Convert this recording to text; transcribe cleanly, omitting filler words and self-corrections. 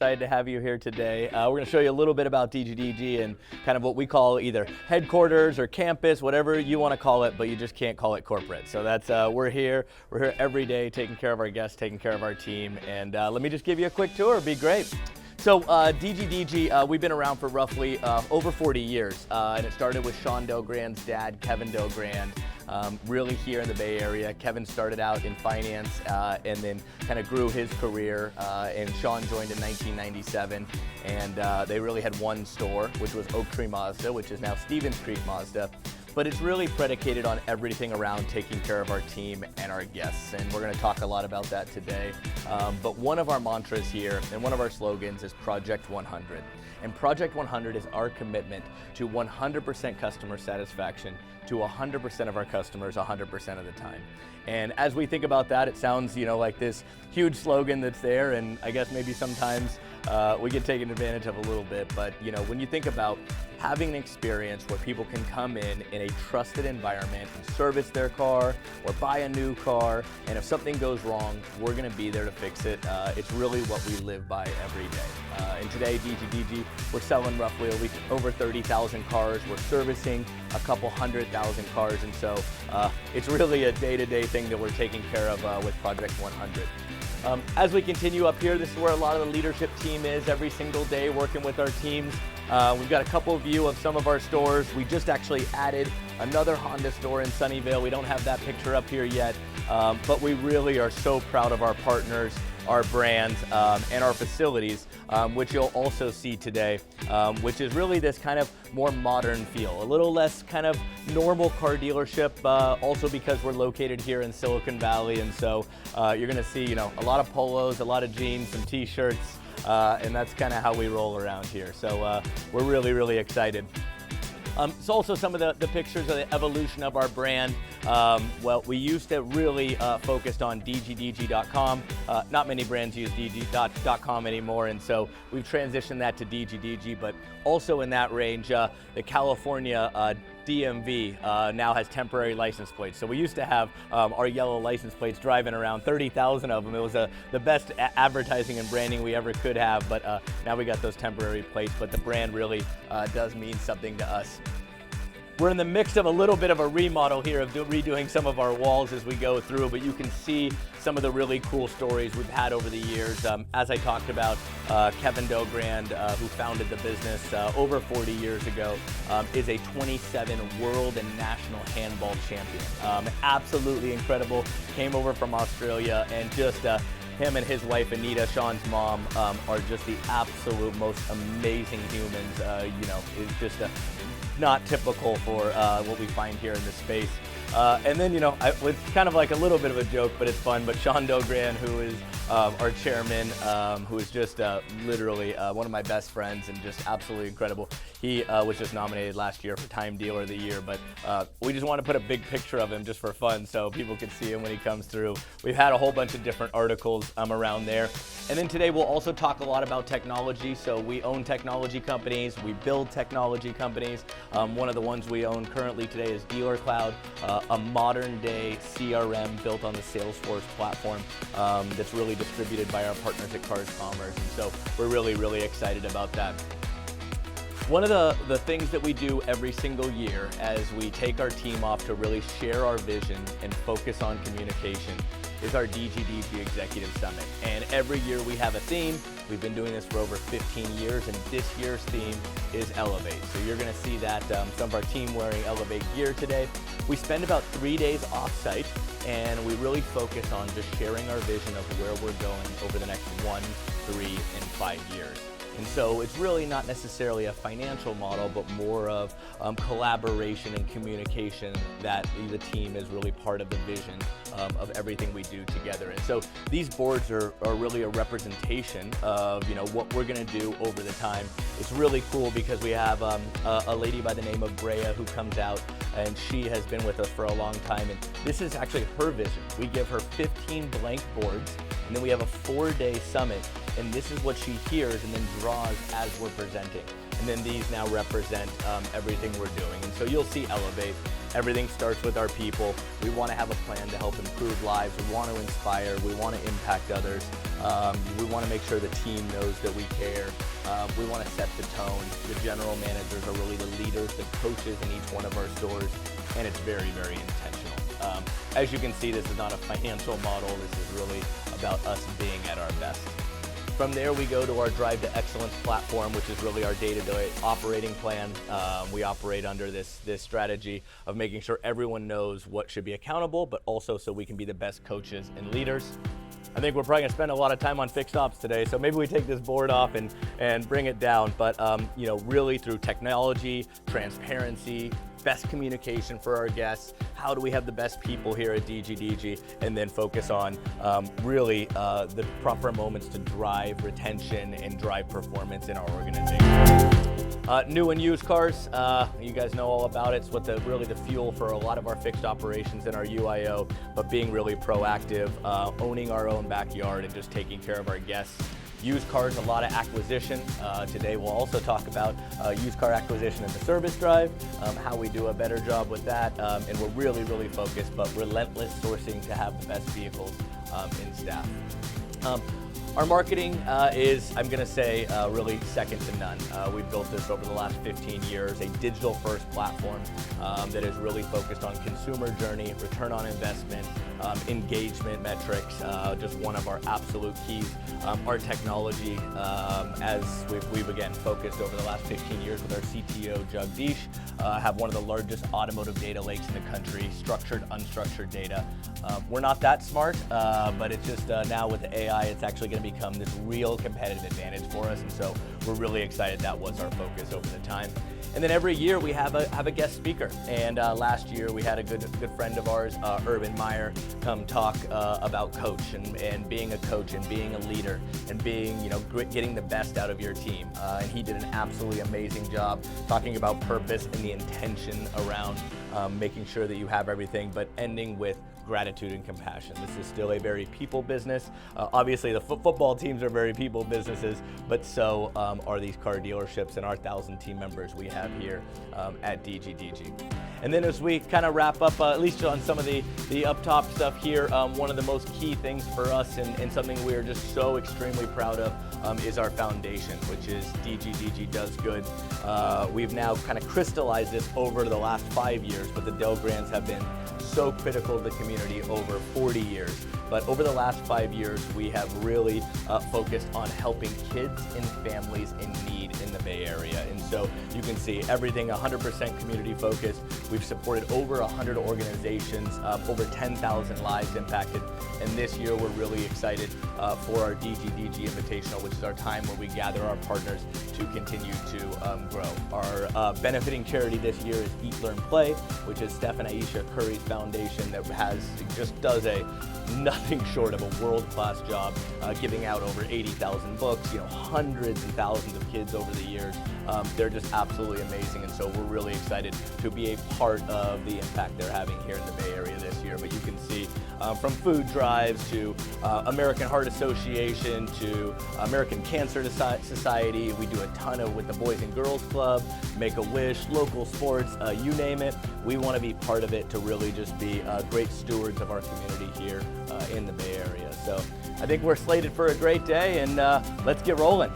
Excited to have you here today. We're going to show you a little bit about DGDG and kind of what we call either headquarters or campus, whatever you want to call it, but you just can't call it corporate. So that's we're here every day taking care of our guests, taking care of our team, and let me just give you a quick tour. It'd be great. So DGDG, we've been around for roughly over 40 years, and it started with Sean Delgrand's dad, Kevin Delgrand. Really here in the Bay Area. Kevin started out in finance and then kind of grew his career, and Sean joined in 1997, and they really had one store, which was Oak Tree Mazda, which is now Stevens Creek Mazda. But it's really predicated on everything around taking care of our team and our guests, and we're going to talk a lot about that today. But one of our mantras here and one of our slogans is Project 100. And Project 100 is our commitment to 100% customer satisfaction to 100% of our customers 100% of the time. And as we think about that, it sounds, like this huge slogan that's there, and I guess maybe sometimes we get taken advantage of a little bit, but when you think about having an experience where people can come in a trusted environment and service their car or buy a new car, and if something goes wrong, we're going to be there to fix it. It's really what we live by every day. And today, DGDG, we're selling roughly over 30,000 cars. We're servicing a couple 100,000 cars, and so it's really a day-to-day thing that we're taking care of with Project 100. As we continue up here, this is where a lot of the leadership team is every single day working with our teams. We've got a couple of view of some of our stores. We just actually added another Honda store in Sunnyvale. We don't have that picture up here yet, but we really are so proud of our partners, our brands, and our facilities, which you'll also see today, which is really this kind of more modern feel, a little less kind of normal car dealership, also because we're located here in Silicon Valley, and so you're gonna see, a lot of polos, a lot of jeans, some t-shirts, and that's kind of how we roll around here. So we're really, really excited. It's also some of the pictures of the evolution of our brand. Well, we used to really focused on DGDG.com. Not many brands use DG.com anymore, and so we've transitioned that to DGDG, but also in that range, the California DMV now has temporary license plates. So we used to have our yellow license plates driving around, 30,000 of them. It was the best advertising and branding we ever could have, but now we got those temporary plates, but the brand really does mean something to us. We're in the mix of a little bit of a remodel here of redoing some of our walls as we go through, but you can see some of the really cool stories we've had over the years. As I talked about, Kevin Delgrand, who founded the business over 40 years ago, is a 27 world and national handball champion. Absolutely incredible. Came over from Australia, and just him and his wife, Anita, Sean's mom, are just the absolute most amazing humans. It's just not typical for what we find here in this space. And then, it's kind of like a little bit of a joke, but it's fun, but Sean Delgrand, who is our chairman, who is just literally one of my best friends and just absolutely incredible. He was just nominated last year for Time Dealer of the Year, but we just want to put a big picture of him just for fun so people can see him when he comes through. We've had a whole bunch of different articles around there. And then today we'll also talk a lot about technology. So we own technology companies, we build technology companies. One of the ones we own currently today is Dealer Cloud, a modern day CRM built on the Salesforce platform that's really distributed by our partners at Cars Commerce. And so we're really, really excited about that. One of the things that we do every single year as we take our team off to really share our vision and focus on communication is our DGDG Executive Summit. And every year we have a theme. We've been doing this for over 15 years, and this year's theme is Elevate. So you're gonna see that some of our team wearing Elevate gear today. We spend about 3 days off-site, and we really focus on just sharing our vision of where we're going over the next 1, 3, and 5 years. And so it's really not necessarily a financial model, but more of collaboration and communication that the team is really part of the vision of everything we do together. And so these boards are really a representation of what we're gonna do over the time. It's really cool because we have a lady by the name of Brea who comes out, and she has been with us for a long time, and this is actually her vision. We give her 15 blank boards, and then we have a 4-day summit, and this is what she hears and then draws as we're presenting. And then these now represent everything we're doing. And so you'll see Elevate. Everything starts with our people. We want to have a plan to help improve lives. We want to inspire. We want to impact others. We want to make sure the team knows that we care. We want to set the tone. The general managers are really the leaders, the coaches in each one of our stores, and it's very, very intentional. As you can see, this is not a financial model. This is really about us being at our best. From there, we go to our Drive to Excellence platform, which is really our day-to-day operating plan. We operate under this strategy of making sure everyone knows what should be accountable, but also so we can be the best coaches and leaders. I think we're probably gonna spend a lot of time on fixed ops today, so maybe we take this board off and bring it down. But really through technology, transparency, best communication for our guests, how do we have the best people here at DGDG, and then focus on really the proper moments to drive retention and drive performance in our organization. New and used cars, you guys know all about it. It's what really the fuel for a lot of our fixed operations in our UIO, but being really proactive, owning our own backyard and just taking care of our guests. Used cars, a lot of acquisition. Today we'll also talk about used car acquisition and the service drive, how we do a better job with that, and we're really, really focused, but relentless sourcing to have the best vehicles in staff. Our marketing is, I'm going to say, really second to none. We've built this over the last 15 years, a digital-first platform that is really focused on consumer journey, return on investment, engagement metrics, just one of our absolute keys. Our technology, as we've again focused over the last 15 years with our CTO, Jagdish, have one of the largest automotive data lakes in the country, structured, unstructured data. We're not that smart, but it's just now with the AI, it's actually going to become this real competitive advantage for us, and so we're really excited that was our focus over the time. And then every year we have a guest speaker, and last year we had a good friend of ours, Urban Meyer, come talk about coach and being a coach and being a leader and being, getting the best out of your team. And he did an absolutely amazing job talking about purpose and the intention around making sure that you have everything, but ending with gratitude and compassion. This is still a very people business. Obviously the football teams are very people businesses, but so are these car dealerships and our 1,000 team members we have here at DGDG. And then as we kind of wrap up, at least on some of the up top stuff here, one of the most key things for us and something we're just so extremely proud of is our foundation, which is DGDG Does Good. We've now kind of crystallized this over the last 5 years, but the Dell Grants have been so critical to the community over 40 years. But over the last 5 years, we have really focused on helping kids and families in need in the Bay Area. And so you can see everything 100% community focused. We've supported over 100 organizations, over 10,000 lives impacted. And this year we're really excited for our DGDG Invitational, which is our time where we gather our partners to continue to grow. Our benefiting charity this year is Eat, Learn, Play, which is Steph and Aisha Curry's foundation that does a nothing short of a world-class job giving out over 80,000 books, hundreds and thousands of kids over the years. They're just absolutely amazing, and so we're really excited to be a part of the impact they're having here in the Bay Area this year. But you can see from food drives to American Heart Association to American Cancer Society, we do a ton with the Boys and Girls Club, Make-A-Wish, local sports, you name it. We want to be part of it to really just be great stewards of our community here in the Bay Area. So I think we're slated for a great day, and let's get rolling.